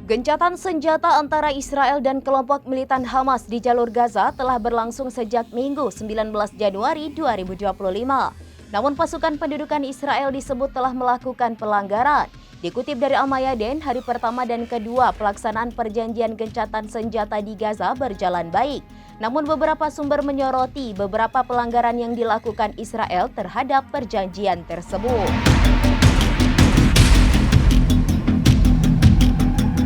Gencatan senjata antara Israel dan kelompok militan Hamas di Jalur Gaza telah berlangsung sejak Minggu 19 Januari 2025. Namun pasukan pendudukan Israel disebut telah melakukan pelanggaran. Dikutip dari Al-Mayadeenm, hari pertama dan kedua pelaksanaan perjanjian Gencatan Senjata di Gaza berjalan baik. Namun beberapa sumber menyoroti beberapa pelanggaran yang dilakukan Israel terhadap perjanjian tersebut.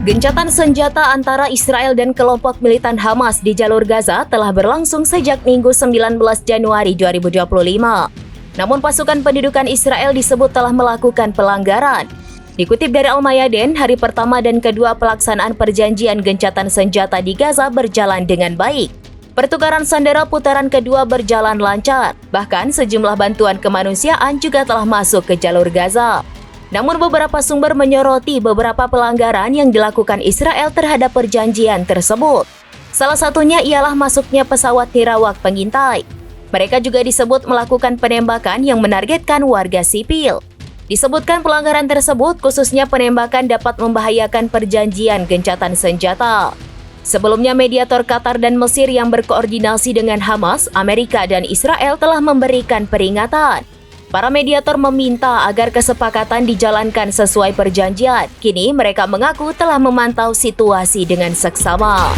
Gencatan senjata antara Israel dan kelompok militan Hamas di Jalur Gaza telah berlangsung sejak Minggu 19 Januari 2025. Namun pasukan pendudukan Israel disebut telah melakukan pelanggaran. Dikutip dari Al-Mayadeenm, hari pertama dan kedua pelaksanaan perjanjian Gencatan Senjata di Gaza berjalan dengan baik. Pertukaran sandera putaran kedua berjalan lancar. Bahkan sejumlah bantuan kemanusiaan juga telah masuk ke Jalur Gaza. Namun beberapa sumber menyoroti beberapa pelanggaran yang dilakukan Israel terhadap perjanjian tersebut. Salah satunya ialah masuknya pesawat tirawak pengintai. Mereka juga disebut melakukan penembakan yang menargetkan warga sipil. Disebutkan pelanggaran tersebut khususnya penembakan dapat membahayakan perjanjian Gencatan Senjata. Sebelumnya mediator Qatar dan Mesir yang berkoordinasi dengan Hamas, Amerika dan Israel telah memberikan peringatan. Para mediator meminta agar kesepakatan dijalankan sesuai perjanjian. Kini mereka mengaku telah memantau situasi dengan seksama.